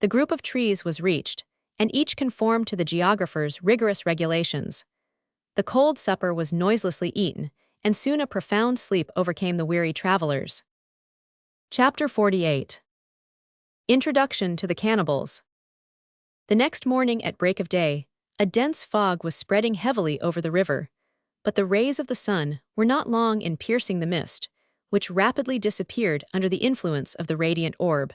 The group of trees was reached, and each conformed to the geographer's rigorous regulations. The cold supper was noiselessly eaten, and soon a profound sleep overcame the weary travelers. Chapter 48. Introduction to the Cannibals. The next morning at break of day, a dense fog was spreading heavily over the river, but the rays of the sun were not long in piercing the mist, which rapidly disappeared under the influence of the radiant orb.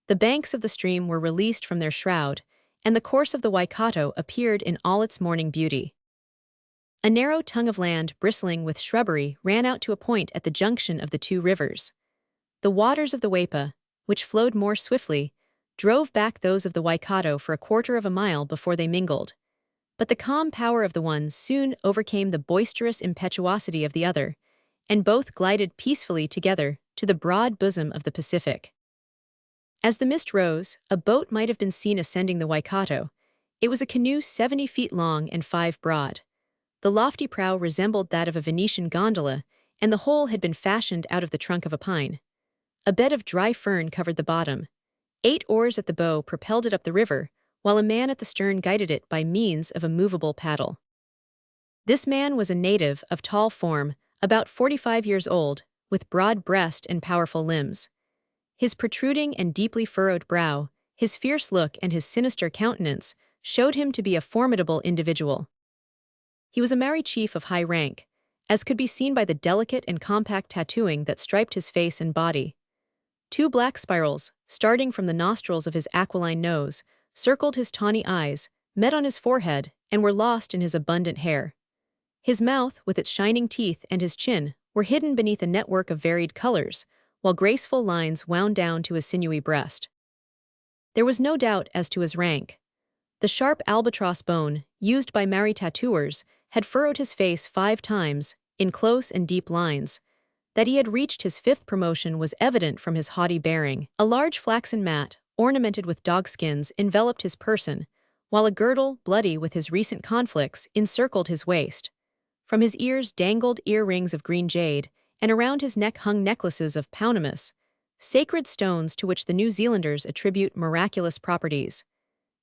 The banks of the stream were released from their shroud, and the course of the Waikato appeared in all its morning beauty. A narrow tongue of land bristling with shrubbery ran out to a point at the junction of the two rivers. The waters of the Waipa, which flowed more swiftly, drove back those of the Waikato for a quarter of a mile before they mingled. But the calm power of the one soon overcame the boisterous impetuosity of the other, and both glided peacefully together to the broad bosom of the Pacific. As the mist rose, a boat might have been seen ascending the Waikato. It was a canoe 70 feet long and 5 broad. The lofty prow resembled that of a Venetian gondola, and the whole had been fashioned out of the trunk of a pine. A bed of dry fern covered the bottom. 8 oars at the bow propelled it up the river, while a man at the stern guided it by means of a movable paddle. This man was a native of tall form, about 45 years old, with broad breast and powerful limbs. His protruding and deeply furrowed brow, his fierce look and his sinister countenance showed him to be a formidable individual. He was a Maori chief of high rank, as could be seen by the delicate and compact tattooing that striped his face and body. 2 black spirals, starting from the nostrils of his aquiline nose, circled his tawny eyes, met on his forehead, and were lost in his abundant hair. His mouth, with its shining teeth, and his chin were hidden beneath a network of varied colors, while graceful lines wound down to his sinewy breast. There was no doubt as to his rank. The sharp albatross bone, used by Maori tattooers, had furrowed his face 5 times, in close and deep lines. That he had reached his 5th promotion was evident from his haughty bearing. A large flaxen mat, ornamented with dogskins, enveloped his person, while a girdle, bloody with his recent conflicts, encircled his waist. From his ears dangled earrings of green jade, and around his neck hung necklaces of pounamus, sacred stones to which the New Zealanders attribute miraculous properties.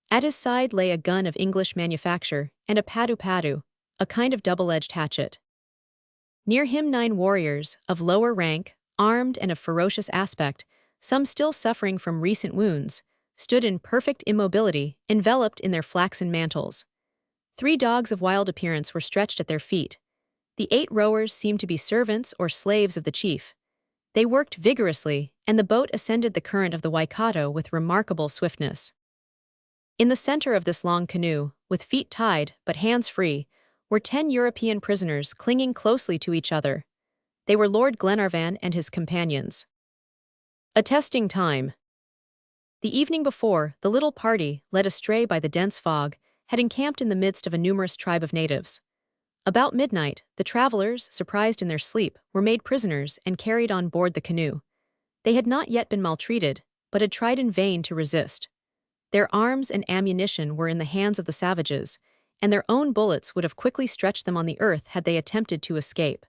At his side lay a gun of English manufacture and a padu, a kind of double-edged hatchet. Near him 9 warriors, of lower rank, armed and of ferocious aspect, some still suffering from recent wounds, stood in perfect immobility, enveloped in their flaxen mantles. 3 dogs of wild appearance were stretched at their feet. The 8 rowers seemed to be servants or slaves of the chief. They worked vigorously, and the boat ascended the current of the Waikato with remarkable swiftness. In the center of this long canoe, with feet tied but hands free, were 10 European prisoners clinging closely to each other. They were Lord Glenarvan and his companions. Attesting time. The evening before, the little party, led astray by the dense fog, had encamped in the midst of a numerous tribe of natives. About midnight, the travelers, surprised in their sleep, were made prisoners and carried on board the canoe. They had not yet been maltreated, but had tried in vain to resist. Their arms and ammunition were in the hands of the savages, and their own bullets would have quickly stretched them on the earth had they attempted to escape.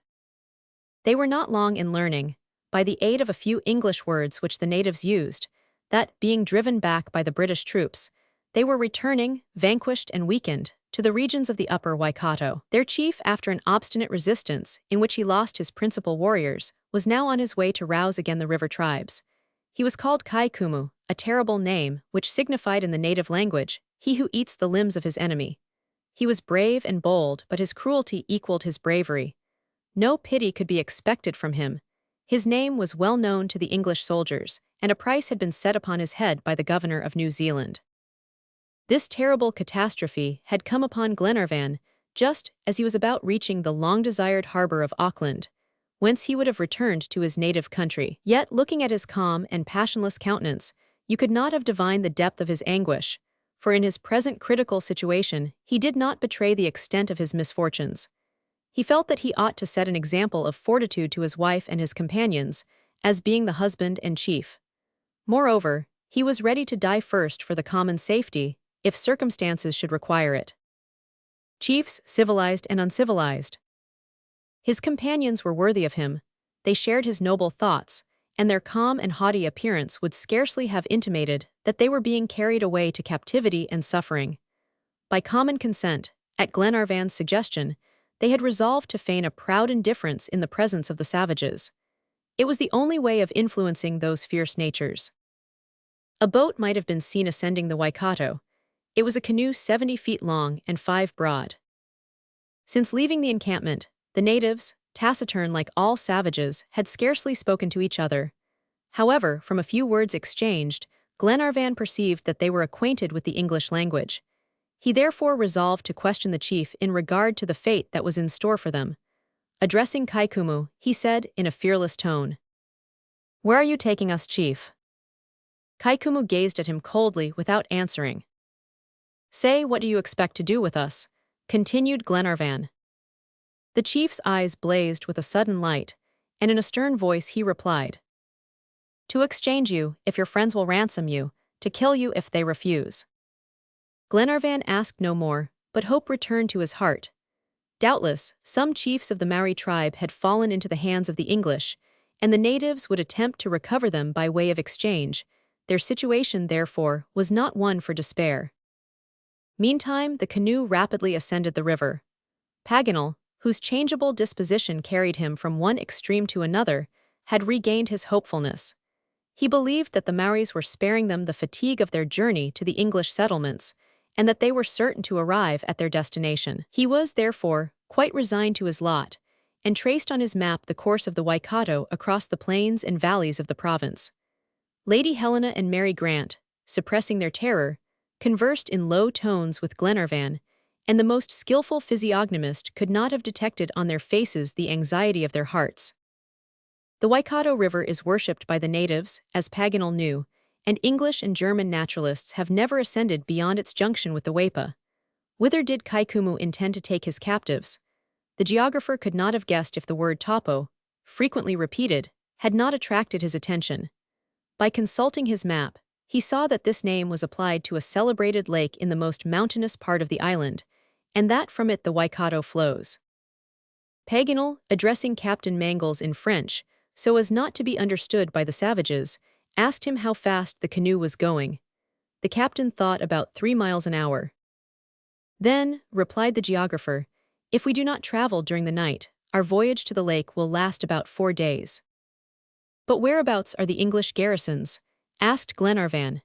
They were not long in learning, by the aid of a few English words which the natives used, that, being driven back by the British troops, they were returning, vanquished and weakened, to the regions of the upper Waikato. Their chief, after an obstinate resistance, in which he lost his principal warriors, was now on his way to rouse again the river tribes. He was called Kaikumu, a terrible name, which signified in the native language, he who eats the limbs of his enemy. He was brave and bold, but his cruelty equaled his bravery. No pity could be expected from him. His name was well known to the English soldiers, and a price had been set upon his head by the governor of New Zealand. This terrible catastrophe had come upon Glenarvan just as he was about reaching the long-desired harbor of Auckland, whence he would have returned to his native country. Yet, looking at his calm and passionless countenance, you could not have divined the depth of his anguish, for in his present critical situation he did not betray the extent of his misfortunes. He felt that he ought to set an example of fortitude to his wife and his companions, as being the husband and chief. Moreover, he was ready to die first for the common safety, if circumstances should require it. Chiefs, civilized and uncivilized. His companions were worthy of him. They shared his noble thoughts, and their calm and haughty appearance would scarcely have intimated that they were being carried away to captivity and suffering. By common consent, at Glenarvan's suggestion, they had resolved to feign a proud indifference in the presence of the savages. It was the only way of influencing those fierce natures. A boat might have been seen ascending the Waikato. It was a canoe 70 feet long and 5 broad. Since leaving the encampment, the natives, taciturn like all savages, had scarcely spoken to each other. However, from a few words exchanged, Glenarvan perceived that they were acquainted with the English language. He therefore resolved to question the chief in regard to the fate that was in store for them. Addressing Kaikumu, he said in a fearless tone, "Where are you taking us, chief?" Kaikumu gazed at him coldly without answering. "Say, what do you expect to do with us?" continued Glenarvan. The chief's eyes blazed with a sudden light, and in a stern voice he replied, "To exchange you, if your friends will ransom you, to kill you if they refuse." Glenarvan asked no more, but hope returned to his heart. Doubtless, some chiefs of the Maori tribe had fallen into the hands of the English, and the natives would attempt to recover them by way of exchange. Their situation, therefore, was not one for despair. Meantime, the canoe rapidly ascended the river. Paganel, whose changeable disposition carried him from one extreme to another, had regained his hopefulness. He believed that the Maoris were sparing them the fatigue of their journey to the English settlements, and that they were certain to arrive at their destination. He was, therefore, quite resigned to his lot, and traced on his map the course of the Waikato across the plains and valleys of the province. Lady Helena and Mary Grant, suppressing their terror, conversed in low tones with Glenarvan, and the most skillful physiognomist could not have detected on their faces the anxiety of their hearts. The Waikato River is worshipped by the natives, as Paganel knew, and English and German naturalists have never ascended beyond its junction with the Waipa. Whither did Kaikumu intend to take his captives? The geographer could not have guessed if the word Taupo, frequently repeated, had not attracted his attention. By consulting his map, he saw that this name was applied to a celebrated lake in the most mountainous part of the island, and that from it the Waikato flows. Paganel, addressing Captain Mangles in French, so as not to be understood by the savages, asked him how fast the canoe was going. The captain thought about 3 miles an hour. "Then," replied the geographer, "if we do not travel during the night, our voyage to the lake will last about 4 days." "But whereabouts are the English garrisons?" asked Glenarvan.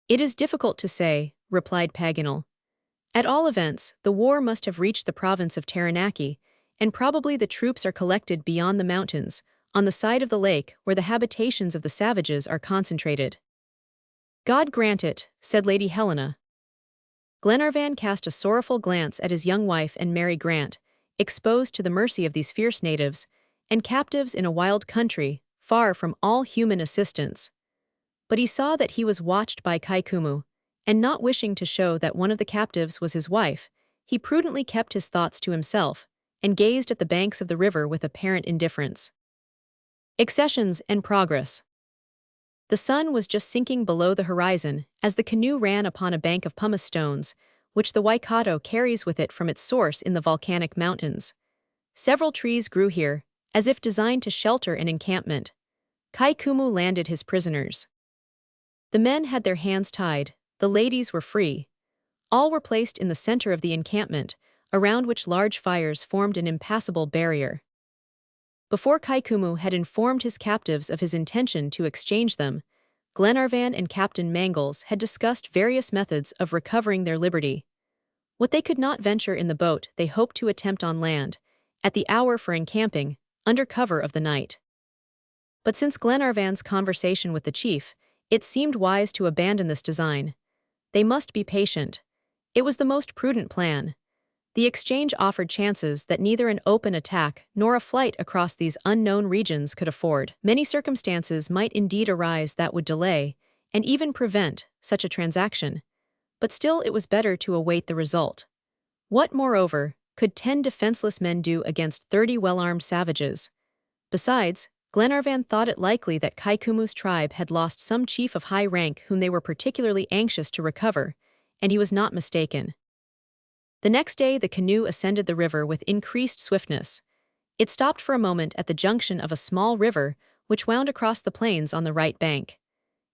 "It is difficult to say," replied Paganel. "At all events, the war must have reached the province of Taranaki, and probably the troops are collected beyond the mountains, on the side of the lake where the habitations of the savages are concentrated." "God grant it," said Lady Helena. Glenarvan cast a sorrowful glance at his young wife and Mary Grant, exposed to the mercy of these fierce natives, and captives in a wild country, far from all human assistance. But he saw that he was watched by Kaikumu, and not wishing to show that one of the captives was his wife, he prudently kept his thoughts to himself, and gazed at the banks of the river with apparent indifference. Accessions and progress. The sun was just sinking below the horizon as the canoe ran upon a bank of pumice stones, which the Waikato carries with it from its source in the volcanic mountains. Several trees grew here, as if designed to shelter an encampment. Kaikumu landed his prisoners. The men had their hands tied, the ladies were free. All were placed in the center of the encampment, around which large fires formed an impassable barrier. Before Kaikumu had informed his captives of his intention to exchange them, Glenarvan and Captain Mangles had discussed various methods of recovering their liberty. What they could not venture in the boat they hoped to attempt on land, at the hour for encamping, under cover of the night. But since Glenarvan's conversation with the chief, it seemed wise to abandon this design. They must be patient. It was the most prudent plan. The exchange offered chances that neither an open attack nor a flight across these unknown regions could afford. Many circumstances might indeed arise that would delay, and even prevent, such a transaction. But still it was better to await the result. What, moreover, could 10 defenseless men do against 30 well-armed savages? Besides, Glenarvan thought it likely that Kaikumu's tribe had lost some chief of high rank whom they were particularly anxious to recover, and he was not mistaken. The next day the canoe ascended the river with increased swiftness. It stopped for a moment at the junction of a small river which wound across the plains on the right bank.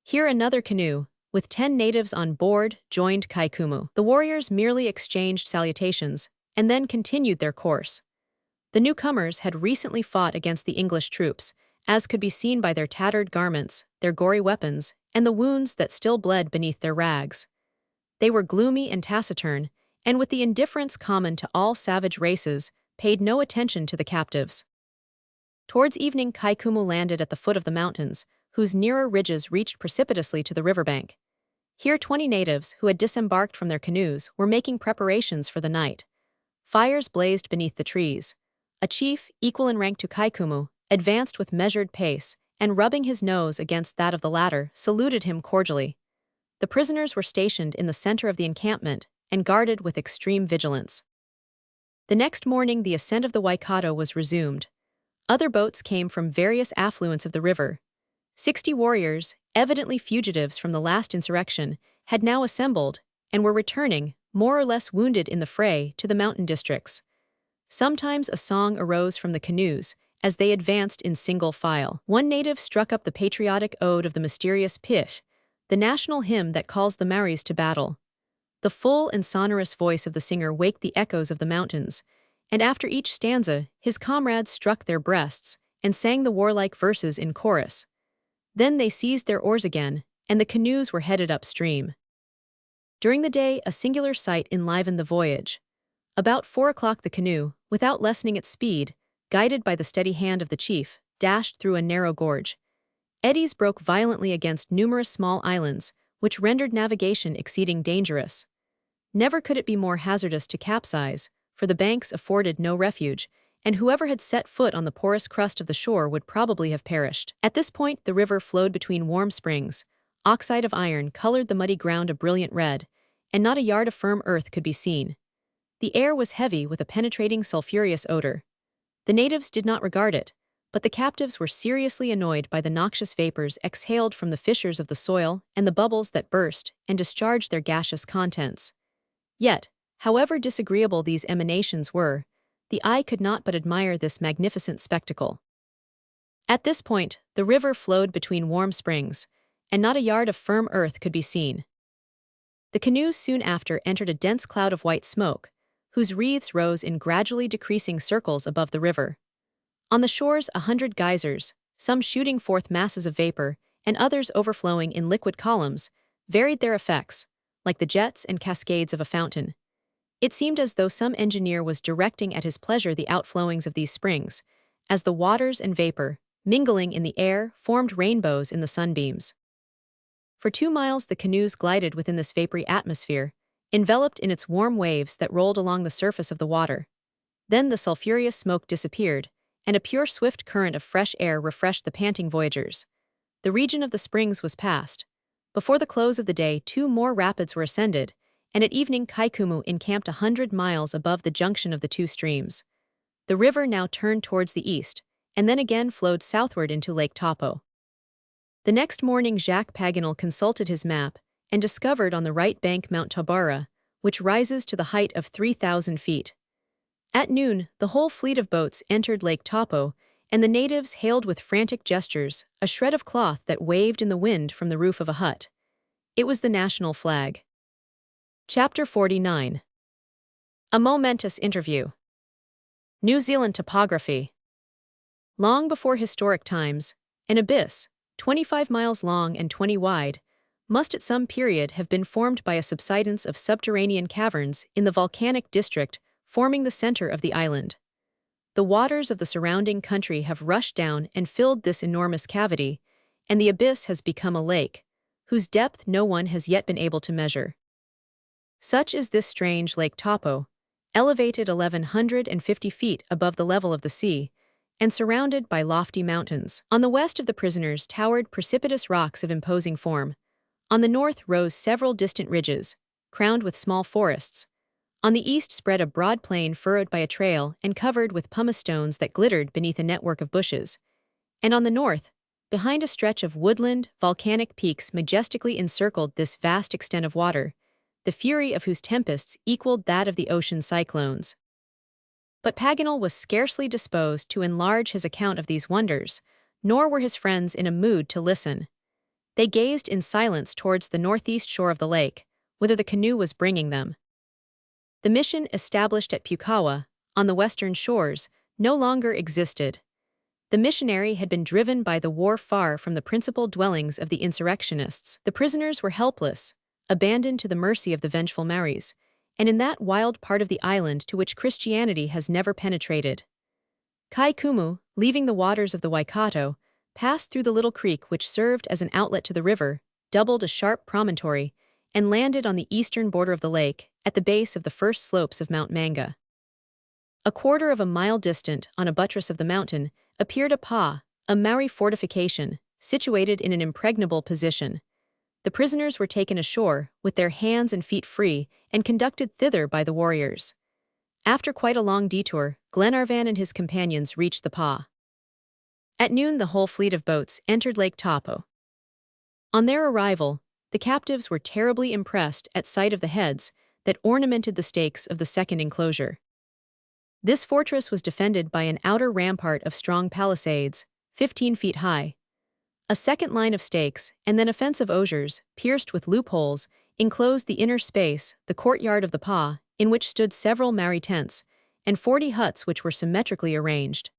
Here another canoe, with 10 natives on board, joined Kaikumu. The warriors merely exchanged salutations, and then continued their course. The newcomers had recently fought against the English troops, as could be seen by their tattered garments, their gory weapons, and the wounds that still bled beneath their rags. They were gloomy and taciturn, and with the indifference common to all savage races, paid no attention to the captives. Towards evening, Kaikumu landed at the foot of the mountains, whose nearer ridges reached precipitously to the riverbank. Here 20 natives, who had disembarked from their canoes, were making preparations for the night. Fires blazed beneath the trees. A chief, equal in rank to Kaikumu, advanced with measured pace, and rubbing his nose against that of the latter, saluted him cordially. The prisoners were stationed in the center of the encampment and guarded with extreme vigilance. The next morning the ascent of the Waikato was resumed. Other boats came from various affluents of the river. 60 warriors, evidently fugitives from the last insurrection, had now assembled and were returning, more or less wounded in the fray, to the mountain districts. Sometimes a song arose from the canoes as they advanced in single file. One native struck up the patriotic ode of the mysterious Pish, the national hymn that calls the Maoris to battle. The full and sonorous voice of the singer waked the echoes of the mountains, and after each stanza, his comrades struck their breasts and sang the warlike verses in chorus. Then they seized their oars again, and the canoes were headed upstream. During the day, a singular sight enlivened the voyage. About 4 o'clock the canoe, without lessening its speed, guided by the steady hand of the chief, dashed through a narrow gorge. Eddies broke violently against numerous small islands, which rendered navigation exceeding dangerous. Never could it be more hazardous to capsize, for the banks afforded no refuge, and whoever had set foot on the porous crust of the shore would probably have perished. At this point the river flowed between warm springs. Oxide of iron colored the muddy ground a brilliant red, and not a yard of firm earth could be seen. The air was heavy with a penetrating sulphurous odor. The natives did not regard it, but the captives were seriously annoyed by the noxious vapors exhaled from the fissures of the soil and the bubbles that burst and discharged their gaseous contents. Yet, however disagreeable these emanations were, the eye could not but admire this magnificent spectacle. At this point, the river flowed between warm springs, and not a yard of firm earth could be seen. The canoes soon after entered a dense cloud of white smoke, whose wreaths rose in gradually decreasing circles above the river. On the shores 100 geysers, some shooting forth masses of vapor, and others overflowing in liquid columns, varied their effects, like the jets and cascades of a fountain. It seemed as though some engineer was directing at his pleasure the outflowings of these springs, as the waters and vapor, mingling in the air, formed rainbows in the sunbeams. For 2 miles the canoes glided within this vapory atmosphere, enveloped in its warm waves that rolled along the surface of the water. Then the sulphurous smoke disappeared, and a pure swift current of fresh air refreshed the panting voyagers. The region of the springs was passed. Before the close of the day 2 more rapids were ascended, and at evening Kaikumu encamped 100 miles above the junction of the 2 streams. The river now turned towards the east, and then again flowed southward into Lake Taupo. The next morning Jacques Paganel consulted his map and discovered on the right bank Mount Tabara, which rises to the height of 3,000 feet. At noon, the whole fleet of boats entered Lake Taupo, and the natives hailed with frantic gestures a shred of cloth that waved in the wind from the roof of a hut. It was the national flag. Chapter 49. A momentous interview. New Zealand topography. Long before historic times, an abyss, 25 miles long and 20 wide, must at some period have been formed by a subsidence of subterranean caverns in the volcanic district forming the center of the island. The waters of the surrounding country have rushed down and filled this enormous cavity, and the abyss has become a lake, whose depth no one has yet been able to measure. Such is this strange Lake Taupo, elevated 1,150 feet above the level of the sea, and surrounded by lofty mountains. On the west of the prisoners towered precipitous rocks of imposing form. On the north rose several distant ridges, crowned with small forests. On the east spread a broad plain furrowed by a trail and covered with pumice stones that glittered beneath a network of bushes. And on the north, behind a stretch of woodland, volcanic peaks majestically encircled this vast extent of water, the fury of whose tempests equaled that of the ocean cyclones. But Paganel was scarcely disposed to enlarge his account of these wonders, nor were his friends in a mood to listen. They gazed in silence towards the northeast shore of the lake, whither the canoe was bringing them. The mission established at Pukawa, on the western shores, no longer existed. The missionary had been driven by the war far from the principal dwellings of the insurrectionists. The prisoners were helpless, abandoned to the mercy of the vengeful Maoris, and in that wild part of the island to which Christianity has never penetrated. Kai Kumu, leaving the waters of the Waikato, passed through the little creek which served as an outlet to the river, doubled a sharp promontory, and landed on the eastern border of the lake, at the base of the first slopes of Mount Manga. A quarter of a mile distant, on a buttress of the mountain, appeared a pa, a Maori fortification, situated in an impregnable position. The prisoners were taken ashore, with their hands and feet free, and conducted thither by the warriors. After quite a long detour, Glenarvan and his companions reached the pa. At noon the whole fleet of boats entered Lake Taupo. On their arrival, the captives were terribly impressed at sight of the heads that ornamented the stakes of the second enclosure. This fortress was defended by an outer rampart of strong palisades, 15 feet high. A second line of stakes, and then a fence of osiers, pierced with loopholes, enclosed the inner space, the courtyard of the pa, in which stood several Maori tents, and 40 huts which were symmetrically arranged.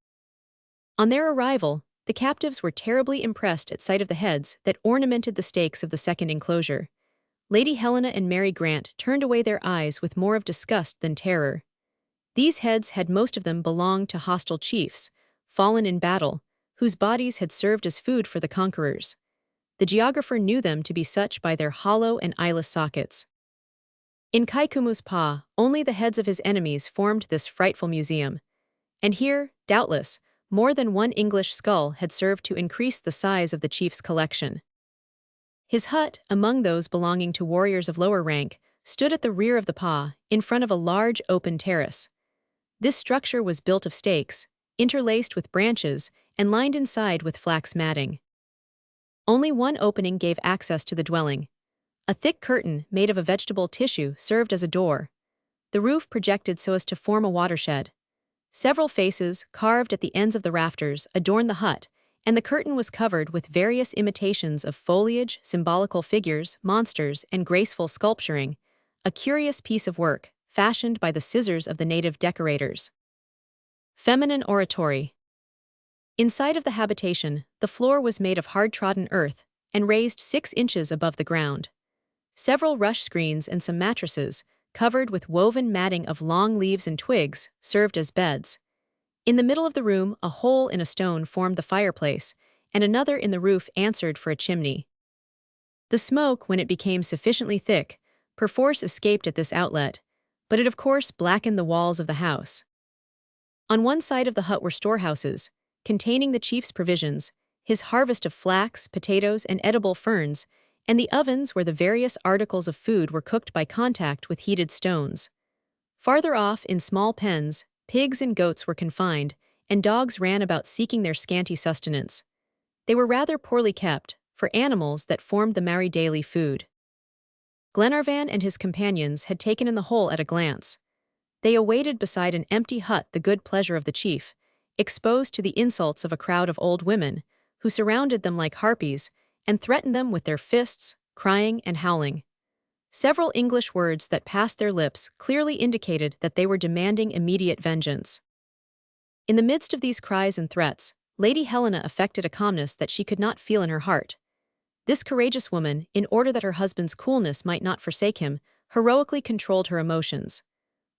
On their arrival, the captives were terribly impressed at sight of the heads that ornamented the stakes of the second enclosure. Lady Helena and Mary Grant turned away their eyes with more of disgust than terror. These heads had most of them belonged to hostile chiefs, fallen in battle, whose bodies had served as food for the conquerors. The geographer knew them to be such by their hollow and eyeless sockets. In Kaikumu's pa, only the heads of his enemies formed this frightful museum. And here, doubtless, more than one English skull had served to increase the size of the chief's collection. His hut, among those belonging to warriors of lower rank, stood at the rear of the pa, in front of a large open terrace. This structure was built of stakes, interlaced with branches, and lined inside with flax matting. Only one opening gave access to the dwelling. A thick curtain made of a vegetable tissue served as a door. The roof projected so as to form a watershed. Several faces, carved at the ends of the rafters, adorned the hut, and the curtain was covered with various imitations of foliage, symbolical figures, monsters, and graceful sculpturing, a curious piece of work, fashioned by the scissors of the native decorators. Feminine oratory. Inside of the habitation, the floor was made of hard-trodden earth and raised 6 inches above the ground. Several rush screens and some mattresses, covered with woven matting of long leaves and twigs, served as beds. In the middle of the room, a hole in a stone formed the fireplace, and another in the roof answered for a chimney. The smoke, when it became sufficiently thick, perforce escaped at this outlet, but it of course blackened the walls of the house. On one side of the hut were storehouses, containing the chief's provisions, his harvest of flax, potatoes, and edible ferns, and the ovens where the various articles of food were cooked by contact with heated stones. Farther off, in small pens, pigs and goats were confined, and dogs ran about seeking their scanty sustenance. They were rather poorly kept, for animals that formed the Maori daily food. Glenarvan and his companions had taken in the whole at a glance. They awaited beside an empty hut the good pleasure of the chief, exposed to the insults of a crowd of old women, who surrounded them like harpies, and threatened them with their fists, crying and howling. Several English words that passed their lips clearly indicated that they were demanding immediate vengeance. In the midst of these cries and threats, Lady Helena affected a calmness that she could not feel in her heart. This courageous woman, in order that her husband's coolness might not forsake him, heroically controlled her emotions.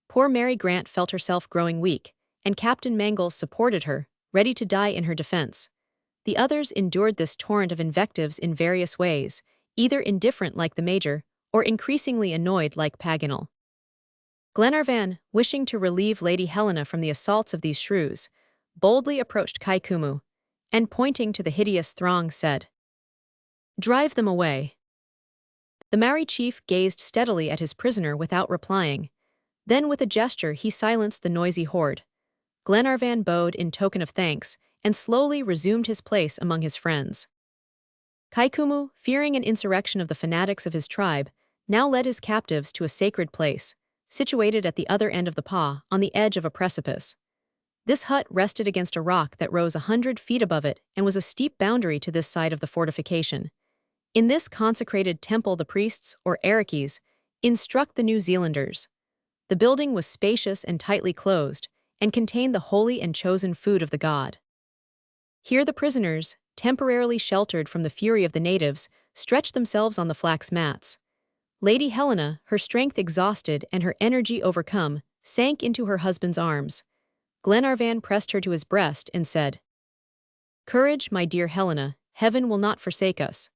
Poor Mary Grant felt herself growing weak, and Captain Mangles supported her, ready to die in her defense. The others endured this torrent of invectives in various ways, either indifferent like the Major, or increasingly annoyed like Paganel. Glenarvan, wishing to relieve Lady Helena from the assaults of these shrews, boldly approached Kaikumu, and pointing to the hideous throng said, "Drive them away." The Maori chief gazed steadily at his prisoner without replying. Then with a gesture he silenced the noisy horde. Glenarvan bowed in token of thanks, and slowly resumed his place among his friends. Kaikumu, fearing an insurrection of the fanatics of his tribe, now led his captives to a sacred place, situated at the other end of the pa, on the edge of a precipice. This hut rested against a rock that rose 100 feet above it and was a steep boundary to this side of the fortification. In this consecrated temple the priests, or Arakis, instruct the New Zealanders. The building was spacious and tightly closed, and contained the holy and chosen food of the god. Here the prisoners, temporarily sheltered from the fury of the natives, stretched themselves on the flax mats. Lady Helena, her strength exhausted and her energy overcome, sank into her husband's arms. Glenarvan pressed her to his breast and said, "Courage, my dear Helena, heaven will not forsake us."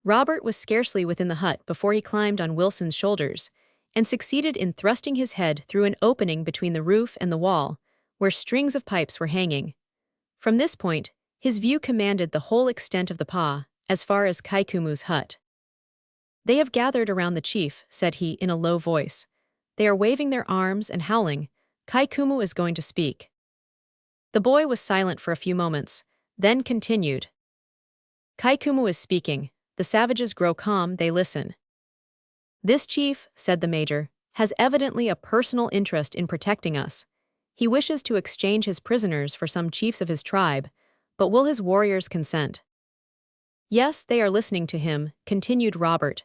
Robert was scarcely within the hut before he climbed on Wilson's shoulders, and succeeded in thrusting his head through an opening between the roof and the wall, where strings of pipes were hanging. From this point, his view commanded the whole extent of the pa, as far as Kaikumu's hut. "They have gathered around the chief," said he in a low voice. "They are waving their arms and howling. Kaikumu is going to speak." The boy was silent for a few moments, then continued. "Kaikumu is speaking. The savages grow calm, they listen." "This chief," said the major, "has evidently a personal interest in protecting us. He wishes to exchange his prisoners for some chiefs of his tribe, but will his warriors consent?" "Yes, they are listening to him," continued Robert.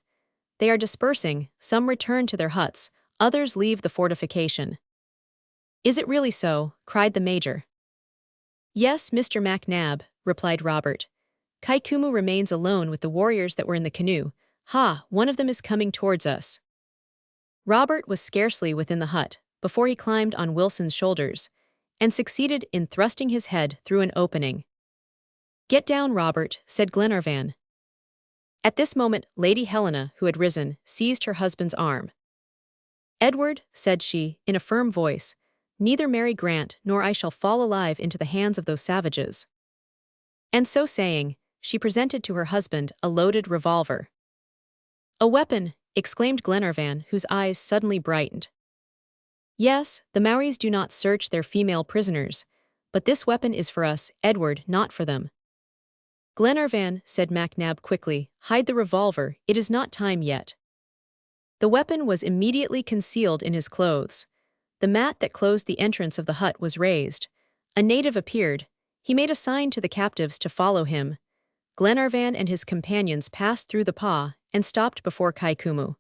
"They are dispersing, some return to their huts, others leave the fortification." "Is it really so?" cried the major. "Yes, Mr. MacNab," replied Robert. "Kaikumu remains alone with the warriors that were in the canoe. Ha, one of them is coming towards us." Robert was scarcely within the hut before he climbed on Wilson's shoulders, and succeeded in thrusting his head through an opening. "Get down, Robert," said Glenarvan. At this moment Lady Helena, who had risen, seized her husband's arm. "Edward," said she, in a firm voice, "neither Mary Grant nor I shall fall alive into the hands of those savages." And so saying, she presented to her husband a loaded revolver. "A weapon!" exclaimed Glenarvan, whose eyes suddenly brightened. "Yes, the Maoris do not search their female prisoners, but this weapon is for us, Edward, not for them." "Glenarvan," said MacNab quickly, "hide the revolver, it is not time yet." The weapon was immediately concealed in his clothes. The mat that closed the entrance of the hut was raised. A native appeared. He made a sign to the captives to follow him. Glenarvan and his companions passed through the pa and stopped before Kaikumu.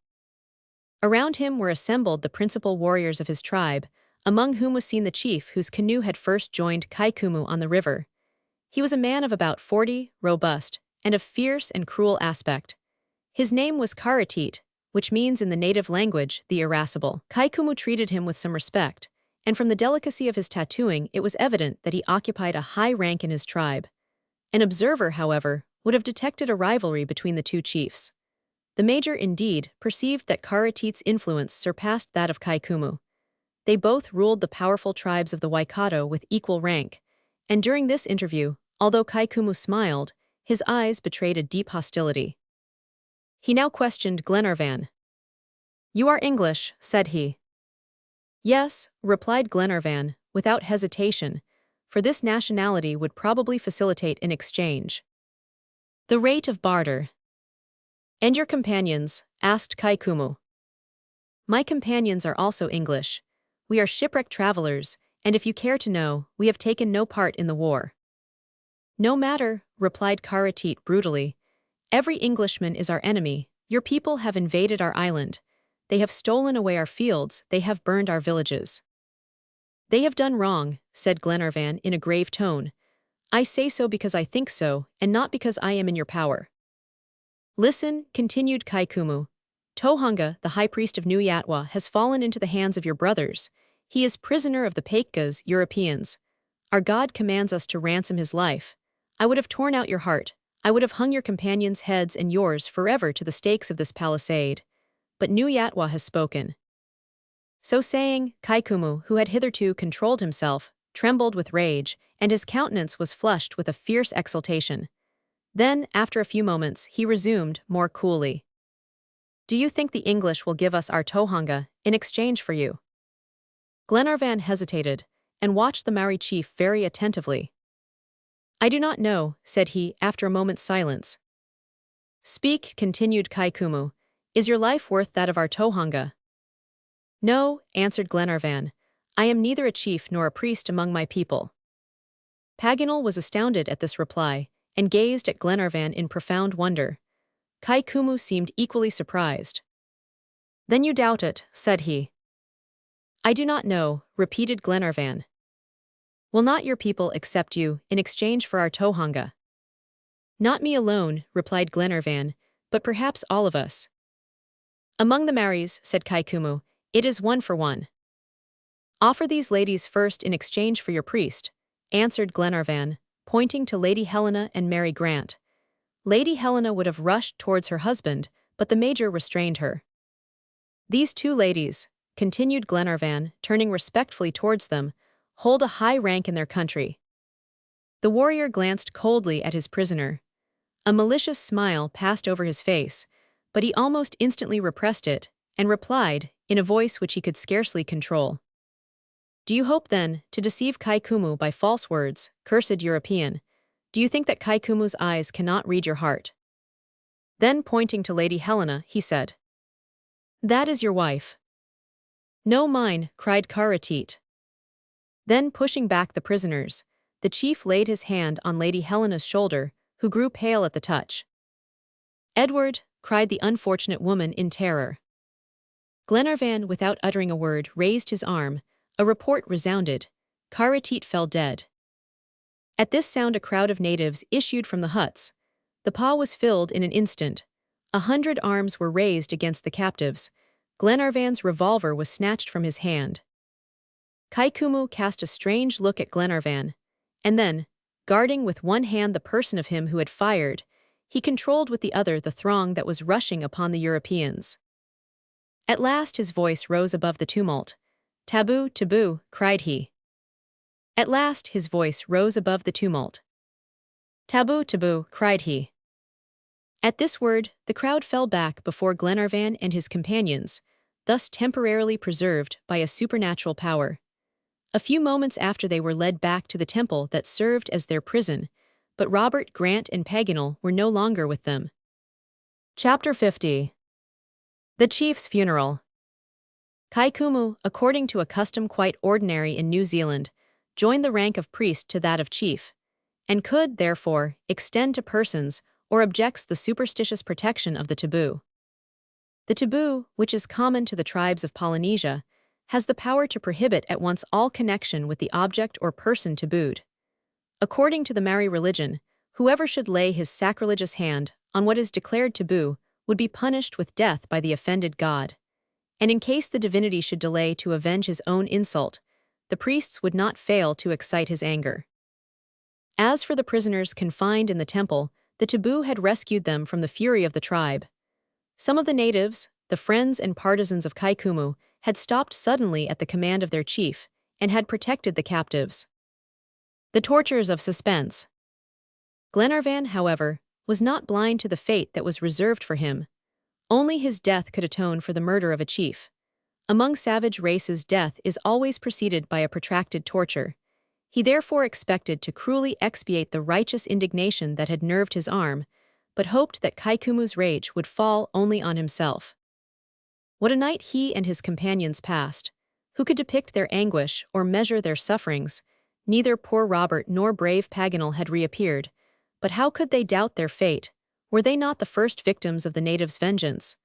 Around him were assembled the principal warriors of his tribe, among whom was seen the chief whose canoe had first joined Kaikumu on the river. He was a man of about 40, robust, and of fierce and cruel aspect. His name was Karatit, which means in the native language, the irascible. Kaikumu treated him with some respect, and from the delicacy of his tattooing it was evident that he occupied a high rank in his tribe. An observer, however, would have detected a rivalry between the two chiefs. The major, indeed, perceived that Karatit's influence surpassed that of Kaikumu. They both ruled the powerful tribes of the Waikato with equal rank, and during this interview, although Kaikumu smiled, his eyes betrayed a deep hostility. He now questioned Glenarvan. "You are English," said he. "Yes," replied Glenarvan, without hesitation, for this nationality would probably facilitate an exchange. "The rate of barter." "And your companions?" asked Kaikumu. "My companions are also English. We are shipwrecked travelers, and if you care to know, we have taken no part in the war." "No matter," replied Karatit brutally. "Every Englishman is our enemy. Your people have invaded our island. They have stolen away our fields, they have burned our villages." "They have done wrong," said Glenarvan in a grave tone. "I say so because I think so, and not because I am in your power." "Listen," continued Kaikumu. "Tohunga, the high priest of Nuyatwa, has fallen into the hands of your brothers. He is prisoner of the Paitkas, Europeans. Our God commands us to ransom his life. I would have torn out your heart. I would have hung your companions' heads and yours forever to the stakes of this palisade. But Nuyatwa has spoken." So saying, Kaikumu, who had hitherto controlled himself, trembled with rage, and his countenance was flushed with a fierce exultation. Then, after a few moments, he resumed, more coolly. "Do you think the English will give us our Tohunga in exchange for you?" Glenarvan hesitated, and watched the Maori chief very attentively. "I do not know," said he after a moment's silence. "Speak," continued Kaikumu. "Is your life worth that of our Tohunga?" "No," answered Glenarvan. I am neither a chief nor a priest among my people." Paganel was astounded at this reply, and gazed at Glenarvan in profound wonder. Kai-Koumou seemed equally surprised. "Then you doubt it," said he. "I do not know," repeated Glenarvan. "Will not your people accept you in exchange for our tohunga?" "Not me alone," replied Glenarvan, "but perhaps all of us." "Among the Maoris," said Kai-Koumou, "it is 1 for 1. "Offer these ladies first in exchange for your priest," answered Glenarvan, pointing to Lady Helena and Mary Grant. Lady Helena would have rushed towards her husband, but the Major restrained her. "These 2 ladies," continued Glenarvan, turning respectfully towards them, "hold a high rank in their country." The warrior glanced coldly at his prisoner. A malicious smile passed over his face, but he almost instantly repressed it, and replied, in a voice which he could scarcely control. "Do you hope, then, to deceive Kai-Koumou by false words, cursed European? Do you think that Kai-Koumou's eyes cannot read your heart?" Then, pointing to Lady Helena, he said, "That is your wife." "No, mine," cried Karateet. Then, pushing back the prisoners, the chief laid his hand on Lady Helena's shoulder, who grew pale at the touch. "Edward," cried the unfortunate woman in terror. Glenarvan, without uttering a word, raised his arm. A report resounded. Karateet fell dead. At this sound a crowd of natives issued from the huts. The paw was filled in an instant. 100 arms were raised against the captives. Glenarvan's revolver was snatched from his hand. Kai-Koumou cast a strange look at Glenarvan, and then, guarding with one hand the person of him who had fired, he controlled with the other the throng that was rushing upon the Europeans. At last his voice rose above the tumult. "Taboo, taboo," cried he. At last his voice rose above the tumult. "Taboo, taboo," cried he. At this word, the crowd fell back before Glenarvan and his companions, thus temporarily preserved by a supernatural power. A few moments after they were led back to the temple that served as their prison, but Robert, Grant, and Paganel were no longer with them. Chapter 50. The Chief's Funeral. Kai-Koumou, according to a custom quite ordinary in New Zealand, joined the rank of priest to that of chief, and could, therefore, extend to persons or objects the superstitious protection of the taboo. The taboo, which is common to the tribes of Polynesia, has the power to prohibit at once all connection with the object or person tabooed. According to the Maori religion, whoever should lay his sacrilegious hand on what is declared taboo would be punished with death by the offended god. And in case the divinity should delay to avenge his own insult, the priests would not fail to excite his anger. As for the prisoners confined in the temple, the taboo had rescued them from the fury of the tribe. Some of the natives, the friends and partisans of Kai-Koumou, had stopped suddenly at the command of their chief, and had protected the captives. The tortures of suspense. Glenarvan, however, was not blind to the fate that was reserved for him. Only his death could atone for the murder of a chief. Among savage races, death is always preceded by a protracted torture. He therefore expected to cruelly expiate the righteous indignation that had nerved his arm, but hoped that Kai-Koumou's rage would fall only on himself. What a night he and his companions passed! Who could depict their anguish or measure their sufferings? Neither poor Robert nor brave Paganel had reappeared, but how could they doubt their fate? Were they not the first victims of the natives' vengeance?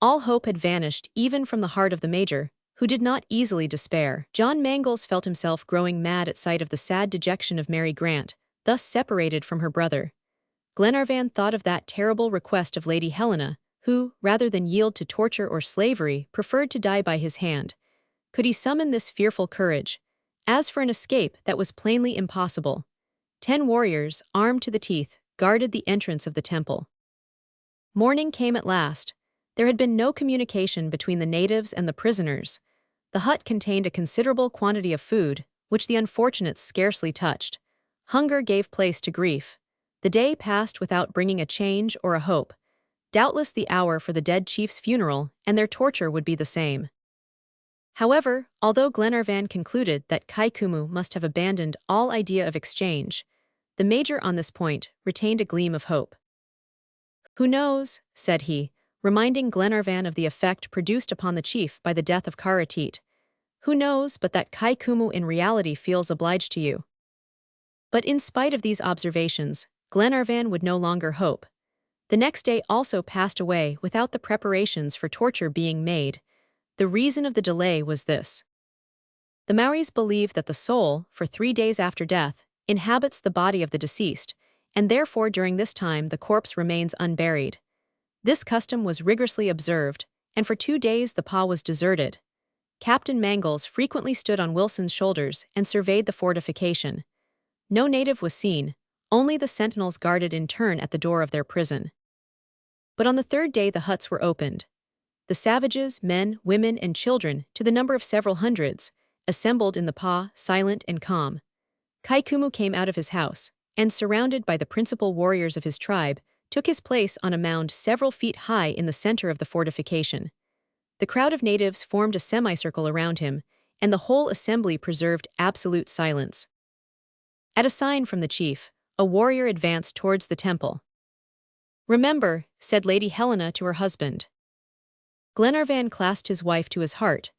All hope had vanished even from the heart of the Major, who did not easily despair. John Mangles felt himself growing mad at sight of the sad dejection of Mary Grant, thus separated from her brother. Glenarvan thought of that terrible request of Lady Helena, who, rather than yield to torture or slavery, preferred to die by his hand. Could he summon this fearful courage? As for an escape, that was plainly impossible. 10 warriors, armed to the teeth, guarded the entrance of the temple. Morning came at last. There had been no communication between the natives and the prisoners. The hut contained a considerable quantity of food, which the unfortunates scarcely touched. Hunger gave place to grief. The day passed without bringing a change or a hope. Doubtless the hour for the dead chief's funeral and their torture would be the same. However, although Glenarvan concluded that Kai-Koumou must have abandoned all idea of exchange, the Major on this point retained a gleam of hope. "Who knows," said he, reminding Glenarvan of the effect produced upon the chief by the death of Karateet. Who knows but that Kaikumu in reality feels obliged to you? But in spite of these observations, Glenarvan would no longer hope. The next day also passed away without the preparations for torture being made. The reason of the delay was this. The Maoris believe that the soul, for 3 days after death, inhabits the body of the deceased, and therefore during this time the corpse remains unburied. This custom was rigorously observed, and for 2 days the pa was deserted. Captain Mangles frequently stood on Wilson's shoulders and surveyed the fortification. No native was seen, only the sentinels guarded in turn at the door of their prison. But on the 3rd day the huts were opened. The savages, men, women, and children, to the number of several hundreds, assembled in the pa, silent and calm. Kaikumu came out of his house, and surrounded by the principal warriors of his tribe, took his place on a mound several feet high in the center of the fortification. The crowd of natives formed a semicircle around him, and the whole assembly preserved absolute silence. At a sign from the chief, a warrior advanced towards the temple. "Remember," said Lady Helena to her husband. Glenarvan clasped his wife to his heart.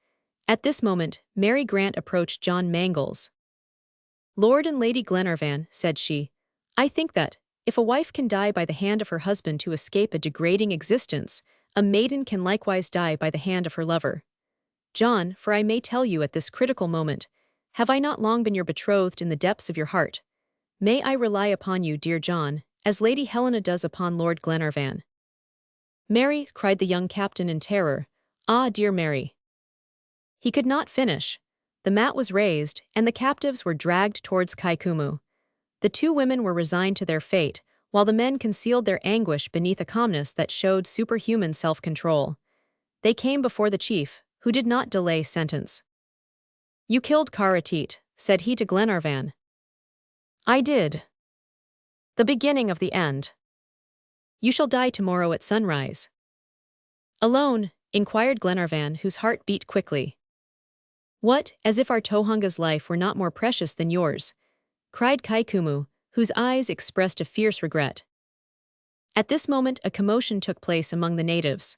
At this moment, Mary Grant approached John Mangles. "Lord and Lady Glenarvan," said she, "I think that, if a wife can die by the hand of her husband to escape a degrading existence, a maiden can likewise die by the hand of her lover. John, for I may tell you at this critical moment, have I not long been your betrothed in the depths of your heart? May I rely upon you, dear John, as Lady Helena does upon Lord Glenarvan?" "Mary," cried the young captain in terror, "ah, dear Mary." He could not finish. The mat was raised, and the captives were dragged towards Kaikumu. The 2 women were resigned to their fate, while the men concealed their anguish beneath a calmness that showed superhuman self-control. They came before the chief, who did not delay sentence. "You killed Karateet," said he to Glenarvan. "I did. The beginning of the end. You shall die tomorrow at sunrise." "Alone?" inquired Glenarvan, whose heart beat quickly. "What, as if our Tohunga's life were not more precious than yours?" cried Kaikumu, whose eyes expressed a fierce regret. At this moment a commotion took place among the natives.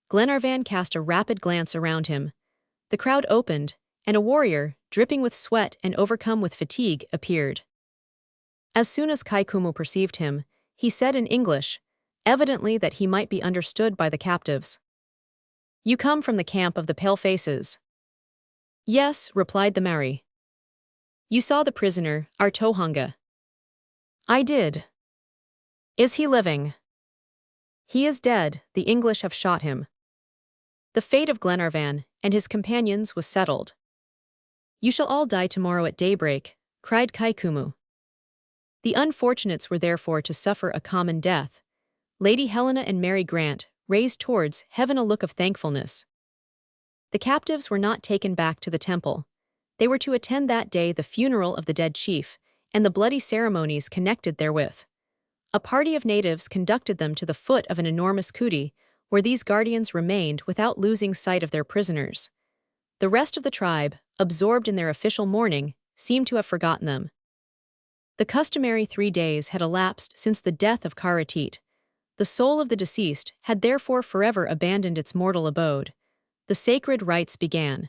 Glenarvan cast a rapid glance around him. The crowd opened, and a warrior, dripping with sweat and overcome with fatigue, appeared. As soon as Kaikumu perceived him, he said in English, evidently that he might be understood by the captives, "You come from the camp of the Palefaces?" "Yes," replied the Maori. "You saw the prisoner, our Tohunga?" "I did." "Is he living?" "He is dead, the English have shot him." The fate of Glenarvan and his companions was settled. "You shall all die tomorrow at daybreak," cried Kaikumu. The unfortunates were therefore to suffer a common death. Lady Helena and Mary Grant raised towards heaven a look of thankfulness. The captives were not taken back to the temple. They were to attend that day the funeral of the dead chief, and the bloody ceremonies connected therewith. A party of natives conducted them to the foot of an enormous kuti, where these guardians remained without losing sight of their prisoners. The rest of the tribe, absorbed in their official mourning, seemed to have forgotten them. The customary 3 days had elapsed since the death of Karateet. The soul of the deceased had therefore forever abandoned its mortal abode. The sacred rites began.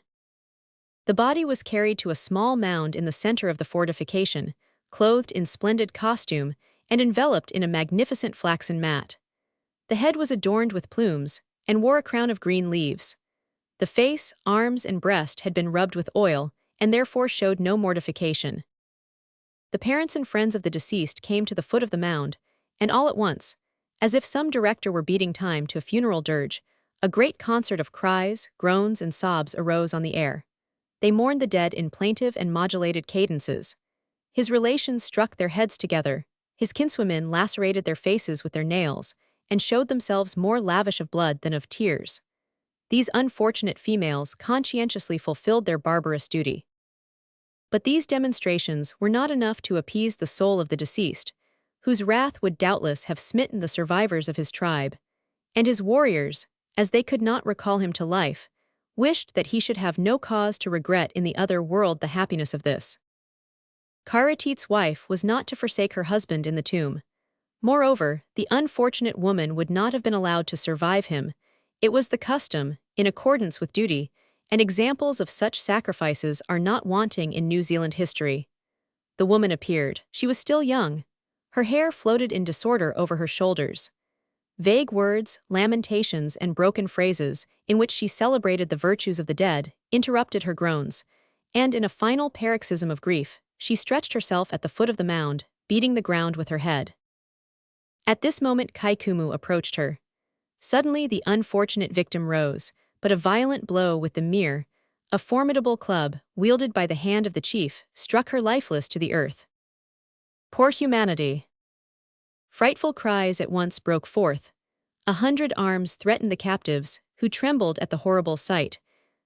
The body was carried to a small mound in the center of the fortification, clothed in splendid costume and enveloped in a magnificent flaxen mat. The head was adorned with plumes and wore a crown of green leaves. The face, arms, and breast had been rubbed with oil and therefore showed no mortification. The parents and friends of the deceased came to the foot of the mound, and all at once, as if some director were beating time to a funeral dirge, a great concert of cries, groans, and sobs arose on the air. They mourned the dead in plaintive and modulated cadences. His relations struck their heads together, his kinswomen lacerated their faces with their nails, and showed themselves more lavish of blood than of tears. These unfortunate females conscientiously fulfilled their barbarous duty. But these demonstrations were not enough to appease the soul of the deceased, whose wrath would doubtless have smitten the survivors of his tribe, and his warriors, as they could not recall him to life, wished that he should have no cause to regret in the other world the happiness of this. Karateet's wife was not to forsake her husband in the tomb. Moreover, the unfortunate woman would not have been allowed to survive him. It was the custom, in accordance with duty, and examples of such sacrifices are not wanting in New Zealand history. The woman appeared. She was still young. Her hair floated in disorder over her shoulders. Vague words, lamentations, and broken phrases, in which she celebrated the virtues of the dead, interrupted her groans, and in a final paroxysm of grief, she stretched herself at the foot of the mound, beating the ground with her head. At this moment Kaikumu approached her. Suddenly the unfortunate victim rose, but a violent blow with the mere, a formidable club, wielded by the hand of the chief, struck her lifeless to the earth. Poor humanity! Frightful cries at once broke forth. 100 arms threatened the captives, who trembled at the horrible sight,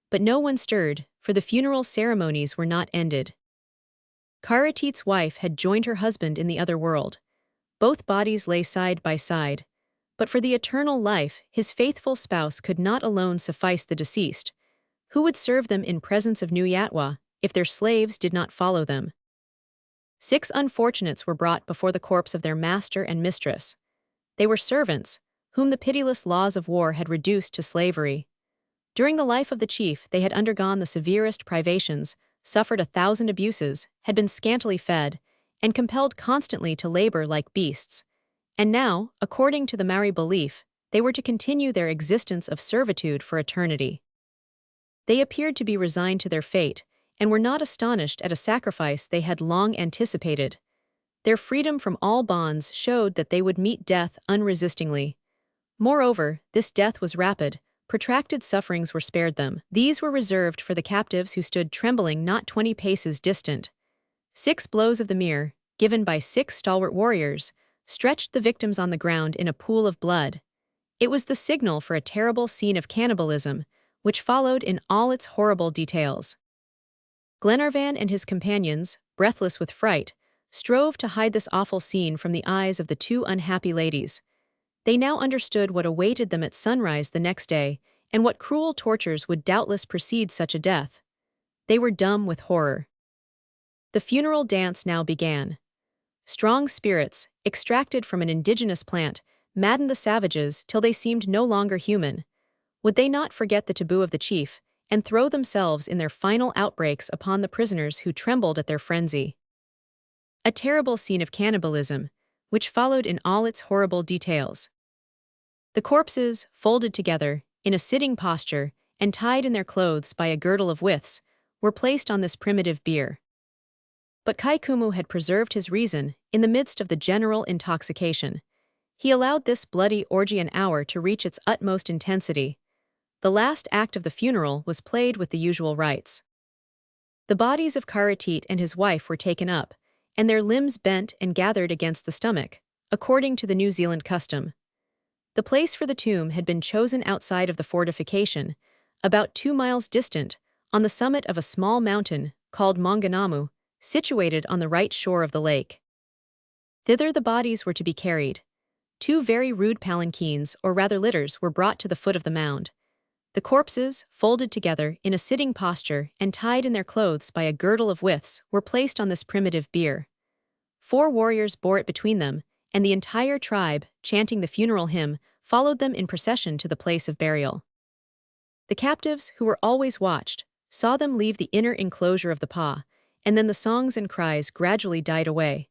but no one stirred, for the funeral ceremonies were not ended. Karatit's wife had joined her husband in the other world. Both bodies lay side by side, but for the eternal life his faithful spouse could not alone suffice the deceased. Who would serve them in presence of Nuyatwa, if their slaves did not follow them? 6 unfortunates were brought before the corpse of their master and mistress. They were servants, whom the pitiless laws of war had reduced to slavery. During the life of the chief they had undergone the severest privations, suffered 1,000 abuses, had been scantily fed, and compelled constantly to labor like beasts. And now, according to the Maori belief, they were to continue their existence of servitude for eternity. They appeared to be resigned to their fate, and were not astonished at a sacrifice they had long anticipated. Their freedom from all bonds showed that they would meet death unresistingly. Moreover, this death was rapid. Protracted sufferings were spared them. These were reserved for the captives who stood trembling not 20 paces distant. 6 blows of the mere, given by 6 stalwart warriors, stretched the victims on the ground in a pool of blood. It was the signal for a terrible scene of cannibalism, which followed in all its horrible details. Glenarvan and his companions, breathless with fright, strove to hide this awful scene from the eyes of the 2 unhappy ladies. They now understood what awaited them at sunrise the next day, and what cruel tortures would doubtless precede such a death. They were dumb with horror. The funeral dance now began. Strong spirits, extracted from an indigenous plant, maddened the savages till they seemed no longer human. Would they not forget the taboo of the chief, and throw themselves in their final outbreaks upon the prisoners who trembled at their frenzy? A terrible scene of cannibalism, which followed in all its horrible details. The corpses, folded together, in a sitting posture, and tied in their clothes by a girdle of withes, were placed on this primitive bier. But Kaikumu had preserved his reason in the midst of the general intoxication. He allowed this bloody orgy an hour to reach its utmost intensity. The last act of the funeral was played with the usual rites. The bodies of Karatit and his wife were taken up, and their limbs bent and gathered against the stomach, according to the New Zealand custom. The place for the tomb had been chosen outside of the fortification, about 2 miles distant, on the summit of a small mountain called Maunganamu, situated on the right shore of the lake. Thither the bodies were to be carried. 2 very rude palanquins, or rather litters, were brought to the foot of the mound. The corpses, folded together in a sitting posture and tied in their clothes by a girdle of withes, were placed on this primitive bier. 4 warriors bore it between them, and the entire tribe, chanting the funeral hymn, followed them in procession to the place of burial. The captives, who were always watched, saw them leave the inner enclosure of the pa, and then the songs and cries gradually died away.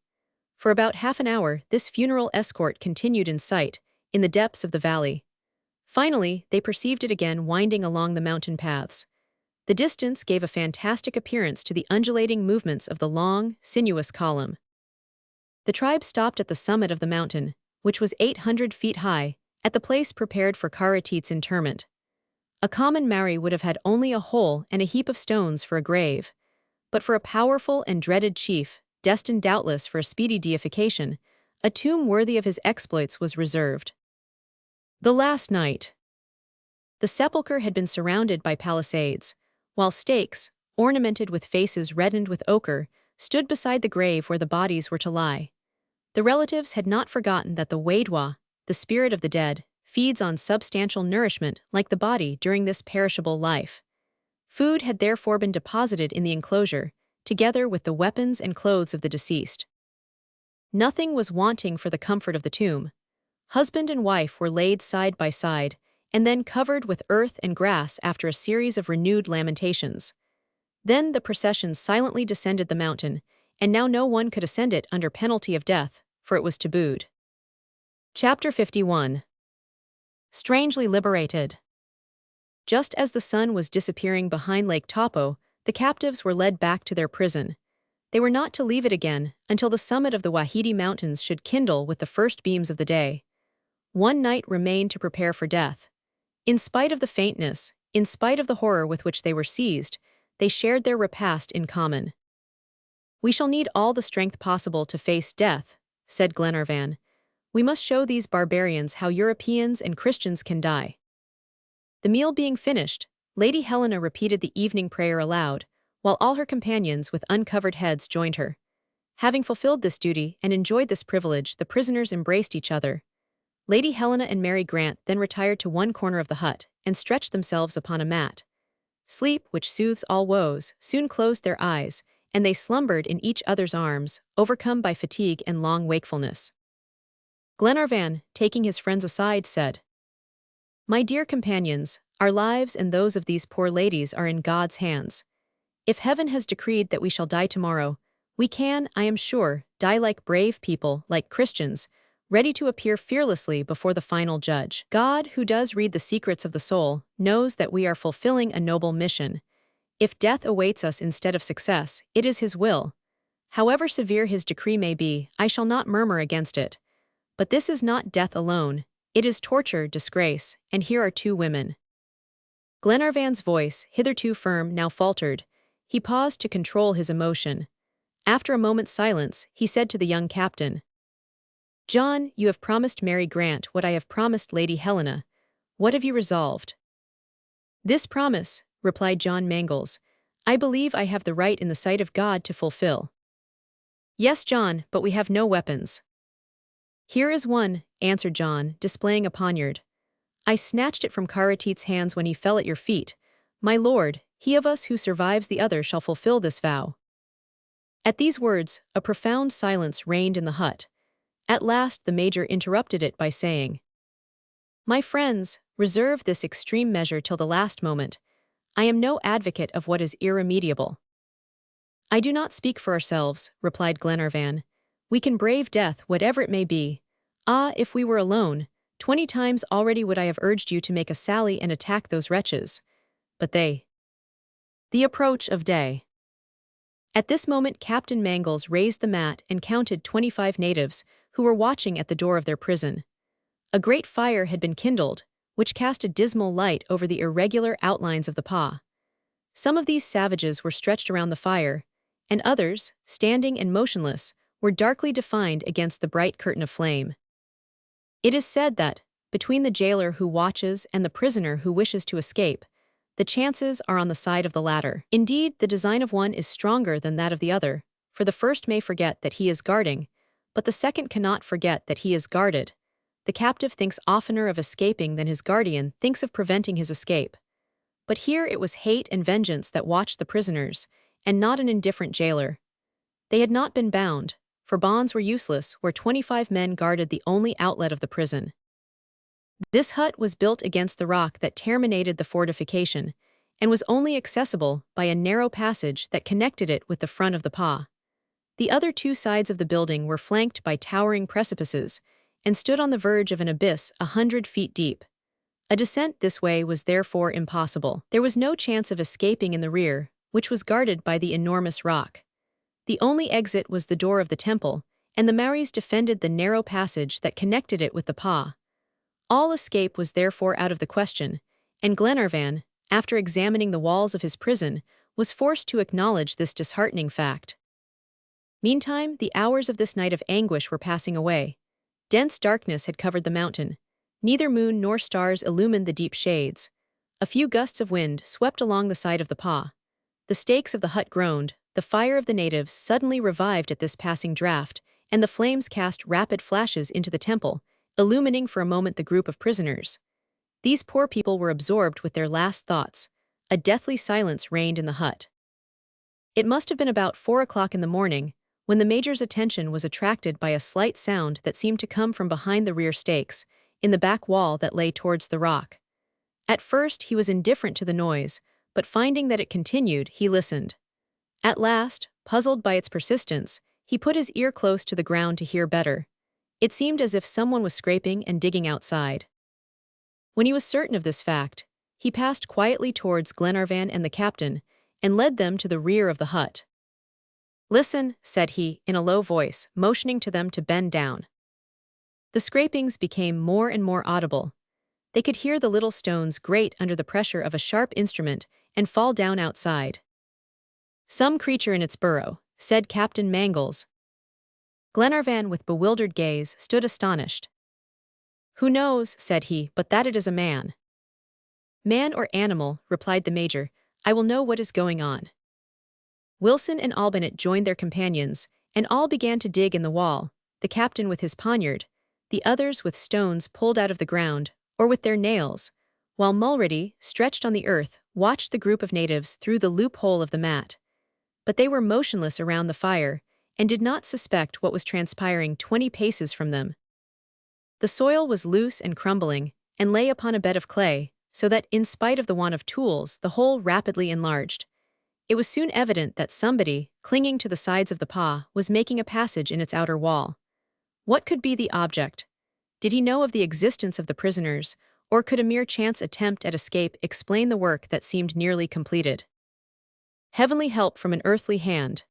For about half an hour, this funeral escort continued in sight, in the depths of the valley. Finally, they perceived it again winding along the mountain paths. The distance gave a fantastic appearance to the undulating movements of the long, sinuous column. The tribe stopped at the summit of the mountain, which was 800 feet high, at the place prepared for Karatit's interment. A common Maori would have had only a hole and a heap of stones for a grave, but for a powerful and dreaded chief, destined doubtless for a speedy deification, a tomb worthy of his exploits was reserved. The last night. The sepulchre had been surrounded by palisades, while stakes, ornamented with faces reddened with ochre, stood beside the grave where the bodies were to lie. The relatives had not forgotten that the Wadwa, the spirit of the dead, feeds on substantial nourishment like the body during this perishable life. Food had therefore been deposited in the enclosure, together with the weapons and clothes of the deceased. Nothing was wanting for the comfort of the tomb. Husband and wife were laid side by side, and then covered with earth and grass after a series of renewed lamentations. Then the procession silently descended the mountain, and now no one could ascend it under penalty of death, for it was tabooed. Chapter 51. Strangely liberated. Just as the sun was disappearing behind Lake Taupo, the captives were led back to their prison. They were not to leave it again until the summit of the Wahiti Mountains should kindle with the first beams of the day. One night remained to prepare for death. In spite of the faintness, in spite of the horror with which they were seized, they shared their repast in common. "We shall need all the strength possible to face death," said Glenarvan. "We must show these barbarians how Europeans and Christians can die." The meal being finished, Lady Helena repeated the evening prayer aloud, while all her companions with uncovered heads joined her. Having fulfilled this duty and enjoyed this privilege, the prisoners embraced each other. Lady Helena and Mary Grant then retired to one corner of the hut and stretched themselves upon a mat. Sleep, which soothes all woes, soon closed their eyes, and they slumbered in each other's arms, overcome by fatigue and long wakefulness. Glenarvan, taking his friends aside, said, "My dear companions, our lives and those of these poor ladies are in God's hands. If heaven has decreed that we shall die tomorrow, we can, I am sure, die like brave people, like Christians, ready to appear fearlessly before the final judge. God, who does read the secrets of the soul, knows that we are fulfilling a noble mission. If death awaits us instead of success, it is His will. However severe His decree may be, I shall not murmur against it. But this is not death alone, it is torture, disgrace, and here are two women." Glenarvan's voice, hitherto firm, now faltered. He paused to control his emotion. After a moment's silence, he said to the young captain, "John, you have promised Mary Grant what I have promised Lady Helena. What have you resolved?" "This promise," replied John Mangles, "I believe I have the right in the sight of God to fulfill." "Yes, John, but we have no weapons." "Here is one," answered John, displaying a poniard. "I snatched it from Karateet's hands when he fell at your feet. My lord, he of us who survives the other shall fulfill this vow." At these words, a profound silence reigned in the hut. At last the major interrupted it by saying, "My friends, reserve this extreme measure till the last moment. I am no advocate of what is irremediable." "I do not speak for ourselves," replied Glenarvan. "We can brave death, whatever it may be. Ah, if we were alone, 20 times already would I have urged you to make a sally and attack those wretches. But they—" The approach of day. At this moment Captain Mangles raised the mat and counted 25 natives, who were watching at the door of their prison. A great fire had been kindled, which cast a dismal light over the irregular outlines of the pa. Some of these savages were stretched around the fire, and others, standing and motionless, were darkly defined against the bright curtain of flame. It is said that, between the jailer who watches and the prisoner who wishes to escape, the chances are on the side of the latter. Indeed, the design of one is stronger than that of the other, for the first may forget that he is guarding, but the second cannot forget that he is guarded. The captive thinks oftener of escaping than his guardian thinks of preventing his escape. But here it was hate and vengeance that watched the prisoners, and not an indifferent jailer. They had not been bound, for bonds were useless where 25 men guarded the only outlet of the prison. This hut was built against the rock that terminated the fortification, and was only accessible by a narrow passage that connected it with the front of the pa. The other two sides of the building were flanked by towering precipices, and stood on the verge of an abyss 100 feet deep. A descent this way was therefore impossible. There was no chance of escaping in the rear, which was guarded by the enormous rock. The only exit was the door of the temple, and the Maoris defended the narrow passage that connected it with the pa. All escape was therefore out of the question, and Glenarvan, after examining the walls of his prison, was forced to acknowledge this disheartening fact. Meantime, the hours of this night of anguish were passing away. Dense darkness had covered the mountain. Neither moon nor stars illumined the deep shades. A few gusts of wind swept along the side of the pa. The stakes of the hut groaned, the fire of the natives suddenly revived at this passing draught, and the flames cast rapid flashes into the temple, illumining for a moment the group of prisoners. These poor people were absorbed with their last thoughts. A deathly silence reigned in the hut. It must have been about 4 o'clock in the morning, when the major's attention was attracted by a slight sound that seemed to come from behind the rear stakes, in the back wall that lay towards the rock. At first, he was indifferent to the noise, but finding that it continued, he listened. At last, puzzled by its persistence, he put his ear close to the ground to hear better. It seemed as if someone was scraping and digging outside. When he was certain of this fact, he passed quietly towards Glenarvan and the captain, and led them to the rear of the hut. "Listen," said he, in a low voice, motioning to them to bend down. The scrapings became more and more audible. They could hear the little stones grate under the pressure of a sharp instrument and fall down outside. "Some creature in its burrow," said Captain Mangles. Glenarvan, with bewildered gaze, stood astonished. "Who knows," said he, "but that it is a man." "Man or animal," replied the major, "I will know what is going on." Wilson and Albinett joined their companions, and all began to dig in the wall, the captain with his poniard, the others with stones pulled out of the ground, or with their nails, while Mulrady, stretched on the earth, watched the group of natives through the loophole of the mat. But they were motionless around the fire, and did not suspect what was transpiring 20 paces from them. The soil was loose and crumbling, and lay upon a bed of clay, so that, in spite of the want of tools, the hole rapidly enlarged. It was soon evident that somebody, clinging to the sides of the pah, was making a passage in its outer wall. What could be the object? Did he know of the existence of the prisoners, or could a mere chance attempt at escape explain the work that seemed nearly completed? Heavenly help from an earthly hand.